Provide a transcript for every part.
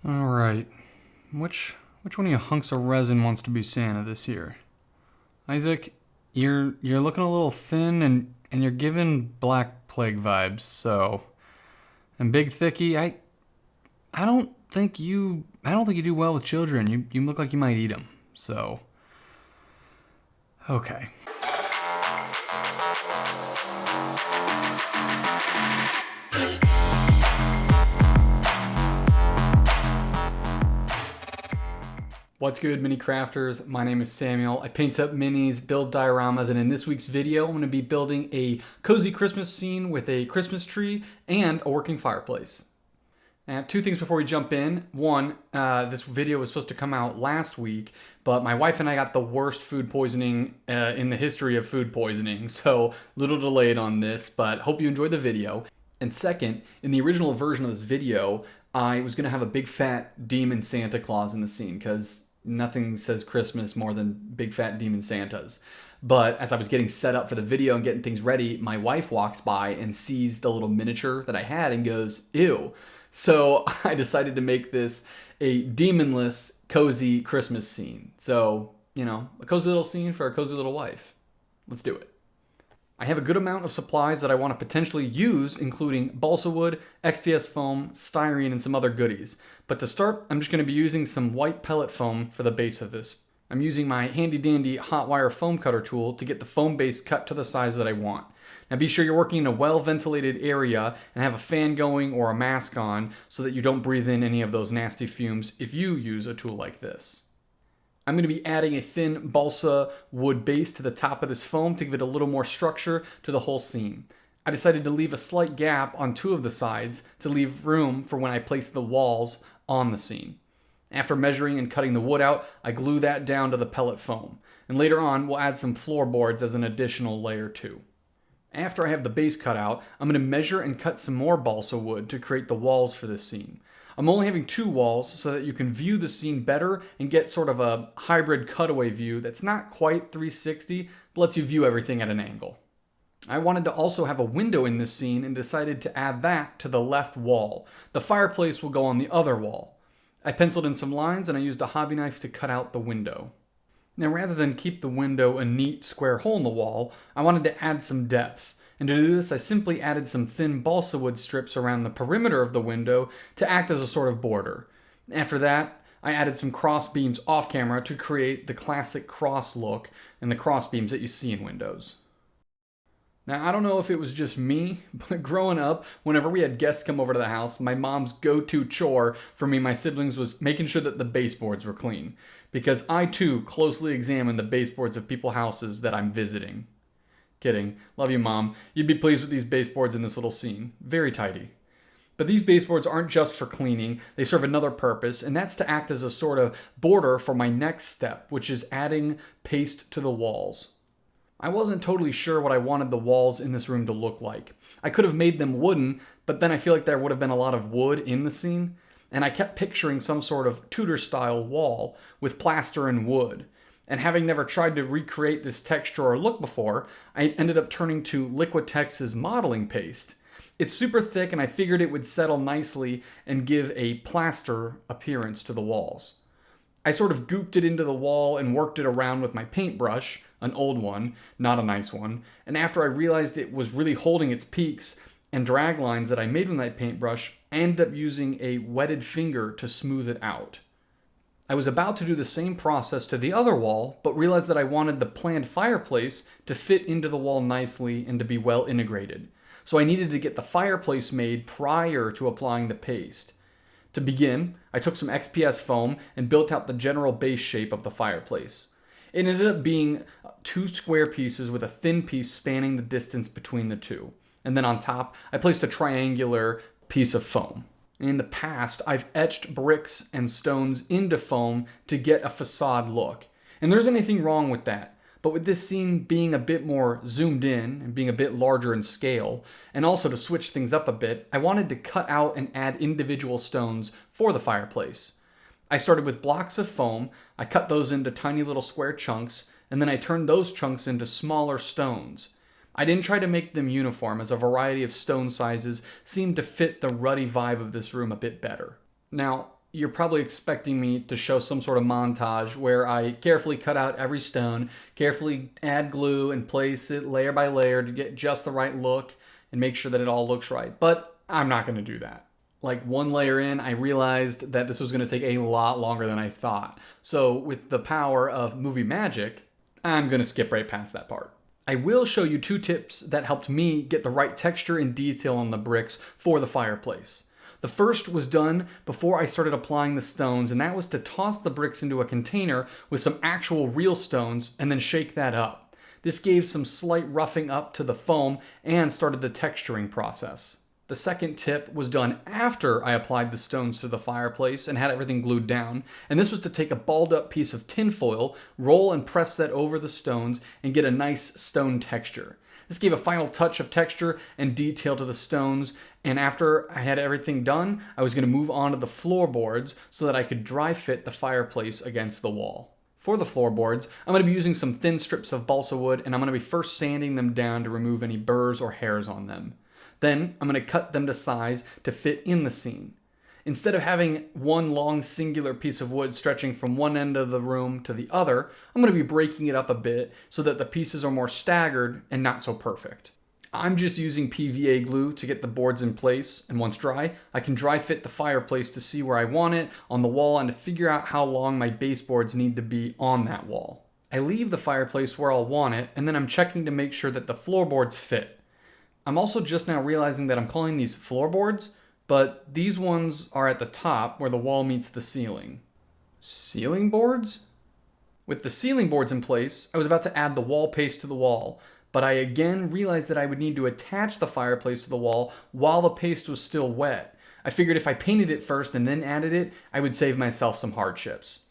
All right. Which one of you hunks of resin wants to be Santa this year? Isaac, you're looking a little thin and you're giving Black Plague vibes. So, and Big Thicky, I don't think you do well with children. You look like you might eat them. So, okay. What's good, mini crafters? My name is Samuel. I paint up minis, build dioramas, and in this week's video, I'm going to be building a cozy Christmas scene with a Christmas tree and a working fireplace. Now, two things before we jump in. One, this video was supposed to come out last week, but my wife and I got the worst food poisoning in the history of food poisoning, so little delayed on this, but hope you enjoyed the video. And second, in the original version of this video, I was going to have a big fat demon Santa Claus in the scene, because nothing says Christmas more than big fat demon Santas. But as I was getting set up for the video and getting things ready, my wife walks by and sees the little miniature that I had and goes, ew. So I decided to make this a demonless, cozy Christmas scene. So, a cozy little scene for a cozy little wife. Let's do it. I have a good amount of supplies that I want to potentially use, including balsa wood, XPS foam, styrene, and some other goodies. But to start, I'm just going to be using some white pellet foam for the base of this. I'm using my handy dandy hot wire foam cutter tool to get the foam base cut to the size that I want. Now be sure you're working in a well ventilated area and have a fan going or a mask on so that you don't breathe in any of those nasty fumes if you use a tool like this. I'm going to be adding a thin balsa wood base to the top of this foam to give it a little more structure to the whole scene. I decided to leave a slight gap on two of the sides to leave room for when I place the walls on the scene. After measuring and cutting the wood out, I glue that down to the pellet foam. And later on, we'll add some floorboards as an additional layer too. After I have the base cut out, I'm going to measure and cut some more balsa wood to create the walls for this scene. I'm only having two walls so that you can view the scene better and get sort of a hybrid cutaway view that's not quite 360, but lets you view everything at an angle. I wanted to also have a window in this scene and decided to add that to the left wall. The fireplace will go on the other wall. I penciled in some lines and I used a hobby knife to cut out the window. Now, rather than keep the window a neat square hole in the wall, I wanted to add some depth. And to do this, I simply added some thin balsa wood strips around the perimeter of the window to act as a sort of border. After that, I added some cross beams off camera to create the classic cross look and the cross beams that you see in windows. Now, I don't know if it was just me, but growing up, whenever we had guests come over to the house, my mom's go-to chore for me and my siblings was making sure that the baseboards were clean. Because I too closely examine the baseboards of people's houses that I'm visiting. Kidding. Love you, Mom. You'd be pleased with these baseboards in this little scene. Very tidy. But these baseboards aren't just for cleaning. They serve another purpose, and that's to act as a sort of border for my next step, which is adding paste to the walls. I wasn't totally sure what I wanted the walls in this room to look like. I could have made them wooden, but then I feel like there would have been a lot of wood in the scene, and I kept picturing some sort of Tudor-style wall with plaster and wood. And having never tried to recreate this texture or look before, I ended up turning to Liquitex's modeling paste. It's super thick and I figured it would settle nicely and give a plaster appearance to the walls. I sort of gooped it into the wall and worked it around with my paintbrush, an old one, not a nice one, and after I realized it was really holding its peaks and drag lines that I made with my paintbrush, I ended up using a wetted finger to smooth it out. I was about to do the same process to the other wall, but realized that I wanted the planned fireplace to fit into the wall nicely and to be well integrated. So I needed to get the fireplace made prior to applying the paste. To begin, I took some XPS foam and built out the general base shape of the fireplace. It ended up being two square pieces with a thin piece spanning the distance between the two. And then on top, I placed a triangular piece of foam. In the past, I've etched bricks and stones into foam to get a facade look. And there isn't anything wrong with that. But with this scene being a bit more zoomed in and being a bit larger in scale, and also to switch things up a bit, I wanted to cut out and add individual stones for the fireplace. I started with blocks of foam, I cut those into tiny little square chunks, and then I turned those chunks into smaller stones. I didn't try to make them uniform, as a variety of stone sizes seemed to fit the ruddy vibe of this room a bit better. Now, you're probably expecting me to show some sort of montage where I carefully cut out every stone, carefully add glue and place it layer by layer to get just the right look and make sure that it all looks right. But I'm not going to do that. Like one layer in, I realized that this was going to take a lot longer than I thought. So with the power of movie magic, I'm going to skip right past that part. I will show you 2 tips that helped me get the right texture and detail on the bricks for the fireplace. The first was done before I started applying the stones, and that was to toss the bricks into a container with some actual real stones and then shake that up. This gave some slight roughing up to the foam and started the texturing process. The second tip was done after I applied the stones to the fireplace and had everything glued down, and this was to take a balled up piece of tin foil, roll and press that over the stones, and get a nice stone texture. This gave a final touch of texture and detail to the stones, and after I had everything done, I was going to move on to the floorboards so that I could dry fit the fireplace against the wall. For the floorboards, I'm going to be using some thin strips of balsa wood, and I'm going to be first sanding them down to remove any burrs or hairs on them. Then I'm going to cut them to size to fit in the scene. Instead of having one long singular piece of wood stretching from one end of the room to the other, I'm going to be breaking it up a bit so that the pieces are more staggered and not so perfect. I'm just using PVA glue to get the boards in place, and once dry, I can dry fit the fireplace to see where I want it on the wall and to figure out how long my baseboards need to be on that wall. I leave the fireplace where I'll want it, and then I'm checking to make sure that the floorboards fit. I'm also just now realizing that I'm calling these floorboards, but these ones are at the top where the wall meets the ceiling. Ceiling boards? With the ceiling boards in place, I was about to add the wall paste to the wall, but I again realized that I would need to attach the fireplace to the wall while the paste was still wet. I figured if I painted it first and then added it, I would save myself some hardships.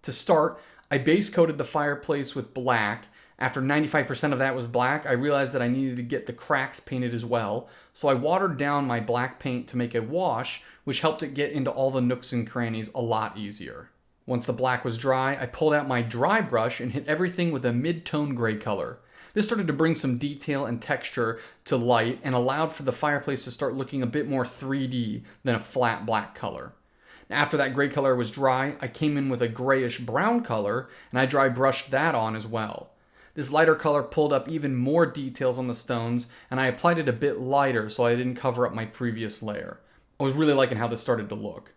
To start, I base coated the fireplace with black. After 95% of that was black, I realized that I needed to get the cracks painted as well, so I watered down my black paint to make a wash, which helped it get into all the nooks and crannies a lot easier. Once the black was dry, I pulled out my dry brush and hit everything with a mid-tone gray color. This started to bring some detail and texture to light and allowed for the fireplace to start looking a bit more 3D than a flat black color. After that gray color was dry, I came in with a grayish brown color and I dry brushed that on as well. This lighter color pulled up even more details on the stones, and I applied it a bit lighter so I didn't cover up my previous layer. I was really liking how this started to look.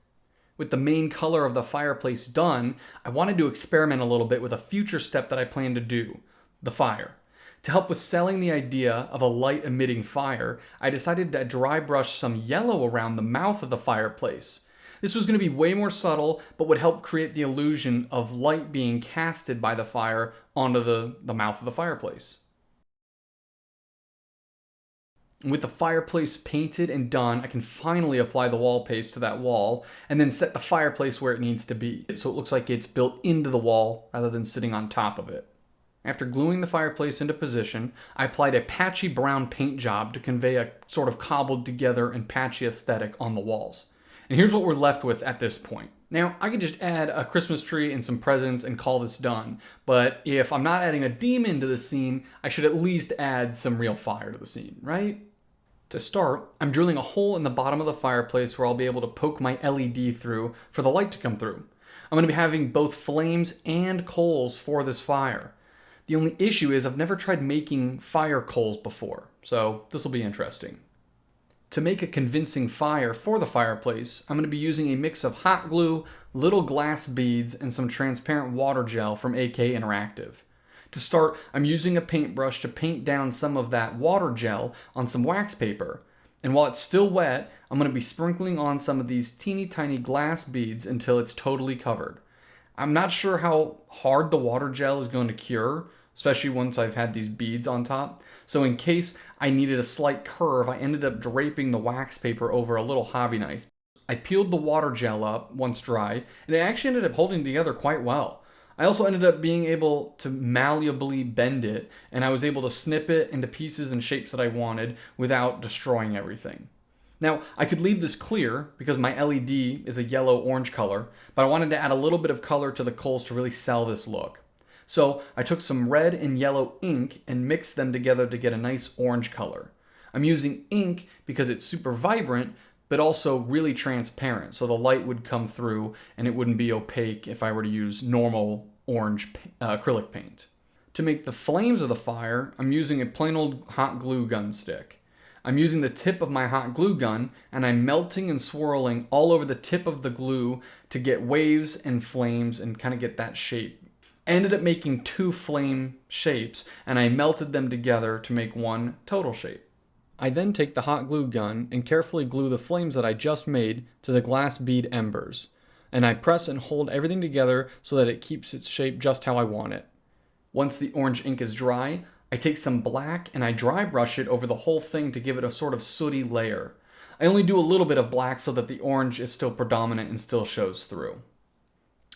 With the main color of the fireplace done, I wanted to experiment a little bit with a future step that I plan to do, the fire. To help with selling the idea of a light emitting fire, I decided to dry brush some yellow around the mouth of the fireplace. This was going to be way more subtle, but would help create the illusion of light being casted by the fire onto the mouth of the fireplace. With the fireplace painted and done, I can finally apply the wall paste to that wall and then set the fireplace where it needs to be, so it looks like it's built into the wall rather than sitting on top of it. After gluing the fireplace into position, I applied a patchy brown paint job to convey a sort of cobbled together and patchy aesthetic on the walls. And here's what we're left with at this point. Now, I could just add a Christmas tree and some presents and call this done, but if I'm not adding a demon to the scene, I should at least add some real fire to the scene, right? To start, I'm drilling a hole in the bottom of the fireplace where I'll be able to poke my LED through for the light to come through. I'm going to be having both flames and coals for this fire. The only issue is I've never tried making fire coals before, so this will be interesting. To make a convincing fire for the fireplace, I'm going to be using a mix of hot glue, little glass beads, and some transparent water gel from AK Interactive. To start, I'm using a paintbrush to paint down some of that water gel on some wax paper. And while it's still wet, I'm going to be sprinkling on some of these teeny tiny glass beads until it's totally covered. I'm not sure how hard the water gel is going to cure, especially once I've had these beads on top. So in case I needed a slight curve, I ended up draping the wax paper over a little hobby knife. I peeled the water gel up once dry, and it actually ended up holding together quite well. I also ended up being able to malleably bend it, and I was able to snip it into pieces and shapes that I wanted without destroying everything. Now, I could leave this clear because my LED is a yellow-orange color, but I wanted to add a little bit of color to the coals to really sell this look. So I took some red and yellow ink and mixed them together to get a nice orange color. I'm using ink because it's super vibrant, but also really transparent, so the light would come through and it wouldn't be opaque if I were to use normal orange acrylic paint. To make the flames of the fire, I'm using a plain old hot glue gun stick. I'm using the tip of my hot glue gun and I'm melting and swirling all over the tip of the glue to get waves and flames and kind of get that shape. I ended up making 2 flame shapes and I melted them together to make one total shape. I then take the hot glue gun and carefully glue the flames that I just made to the glass bead embers. And I press and hold everything together so that it keeps its shape just how I want it. Once the orange ink is dry, I take some black and I dry brush it over the whole thing to give it a sort of sooty layer. I only do a little bit of black so that the orange is still predominant and still shows through.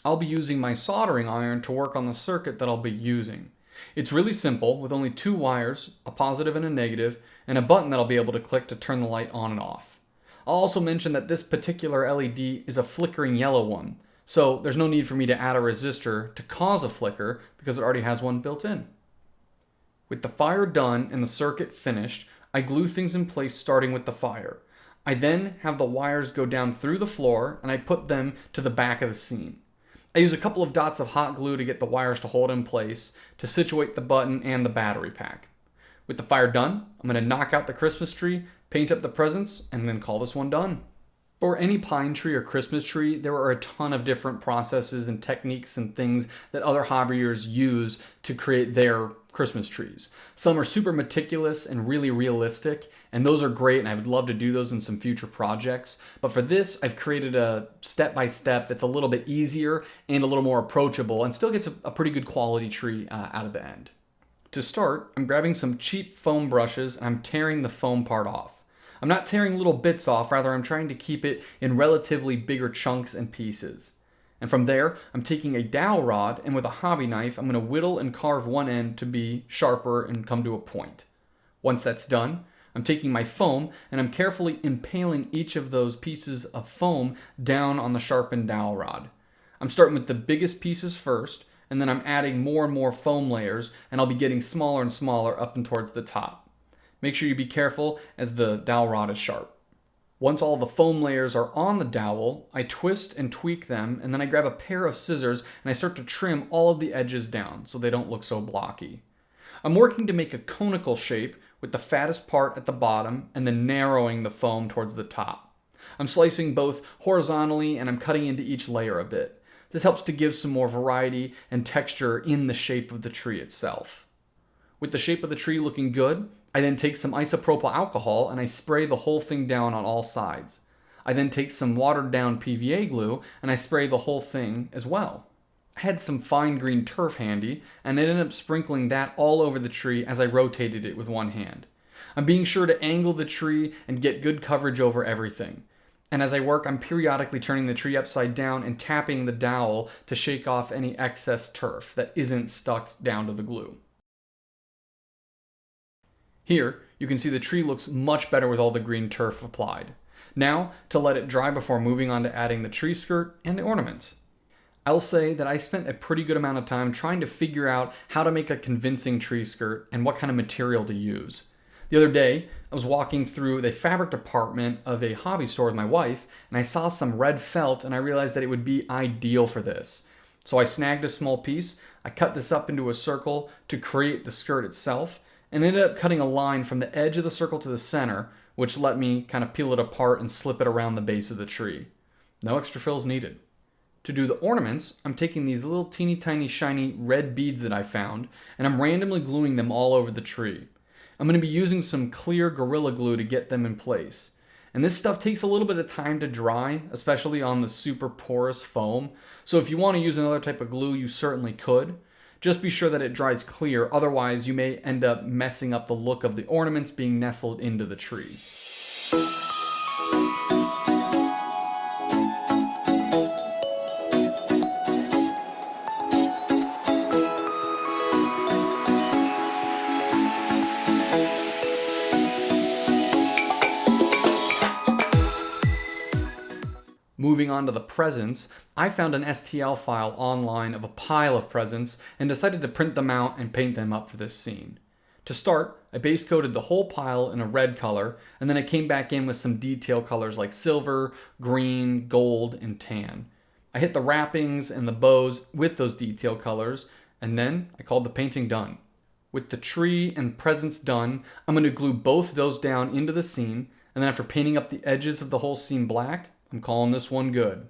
I'll be using my soldering iron to work on the circuit that I'll be using. It's really simple with only 2 wires, a positive and a negative, and a button that I'll be able to click to turn the light on and off. I'll also mention that this particular LED is a flickering yellow one, so there's no need for me to add a resistor to cause a flicker because it already has one built in. With the fire done and the circuit finished, I glue things in place starting with the fire. I then have the wires go down through the floor and I put them to the back of the scene. I use a couple of dots of hot glue to get the wires to hold in place to situate the button and the battery pack. With the fire done, I'm going to knock out the Christmas tree, paint up the presents, and then call this one done. For any pine tree or Christmas tree, there are a ton of different processes and techniques and things that other hobbyers use to create their Christmas trees. Some are super meticulous and really realistic, and those are great, and I would love to do those in some future projects. But for this, I've created a step-by-step that's a little bit easier and a little more approachable and still gets a pretty good quality tree out of the end. To start, I'm grabbing some cheap foam brushes and I'm tearing the foam part off. I'm not tearing little bits off, rather I'm trying to keep it in relatively bigger chunks and pieces. And from there, I'm taking a dowel rod and with a hobby knife, I'm going to whittle and carve one end to be sharper and come to a point. Once that's done, I'm taking my foam and I'm carefully impaling each of those pieces of foam down on the sharpened dowel rod. I'm starting with the biggest pieces first, and then I'm adding more and more foam layers, and I'll be getting smaller and smaller up and towards the top. Make sure you be careful as the dowel rod is sharp. Once all the foam layers are on the dowel, I twist and tweak them, and then I grab a pair of scissors and I start to trim all of the edges down so they don't look so blocky. I'm working to make a conical shape with the fattest part at the bottom and then narrowing the foam towards the top. I'm slicing both horizontally and I'm cutting into each layer a bit. This helps to give some more variety and texture in the shape of the tree itself. With the shape of the tree looking good, I then take some isopropyl alcohol and I spray the whole thing down on all sides. I then take some watered down PVA glue and I spray the whole thing as well. I had some fine green turf handy and I ended up sprinkling that all over the tree as I rotated it with one hand. I'm being sure to angle the tree and get good coverage over everything. And as I work, I'm periodically turning the tree upside down and tapping the dowel to shake off any excess turf that isn't stuck down to the glue. Here, you can see the tree looks much better with all the green turf applied. Now, to let it dry before moving on to adding the tree skirt and the ornaments. I'll say that I spent a pretty good amount of time trying to figure out how to make a convincing tree skirt and what kind of material to use. The other day, I was walking through the fabric department of a hobby store with my wife, and I saw some red felt and I realized that it would be ideal for this. So I snagged a small piece, I cut this up into a circle to create the skirt itself, and ended up cutting a line from the edge of the circle to the center, which let me kind of peel it apart and slip it around the base of the tree. No extra fills needed. To do the ornaments, I'm taking these little teeny tiny shiny red beads that I found, and I'm randomly gluing them all over the tree. I'm going to be using some clear Gorilla Glue to get them in place. And this stuff takes a little bit of time to dry, especially on the super porous foam. So if you want to use another type of glue, you certainly could. Just be sure that it dries clear, otherwise you may end up messing up the look of the ornaments being nestled into the tree. Moving on to the presents, I found an STL file online of a pile of presents and decided to print them out and paint them up for this scene. To start, I base coated the whole pile in a red color, and then I came back in with some detail colors like silver, green, gold, and tan. I hit the wrappings and the bows with those detail colors, and then I called the painting done. With the tree and presents done, I'm going to glue both those down into the scene, and then after painting up the edges of the whole scene black, I'm calling this one good.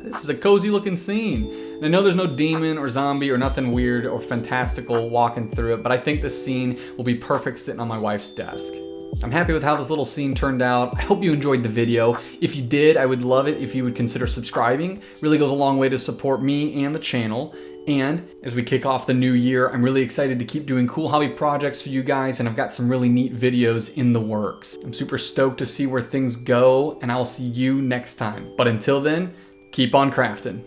This is a cozy looking scene. And I know there's no demon or zombie or nothing weird or fantastical walking through it, but I think this scene will be perfect sitting on my wife's desk. I'm happy with how this little scene turned out. I hope you enjoyed the video. If you did, I would love it if you would consider subscribing. It really goes a long way to support me and the channel. And as we kick off the new year, I'm really excited to keep doing cool hobby projects for you guys, and I've got some really neat videos in the works. I'm super stoked to see where things go, and I'll see you next time. But until then, keep on crafting.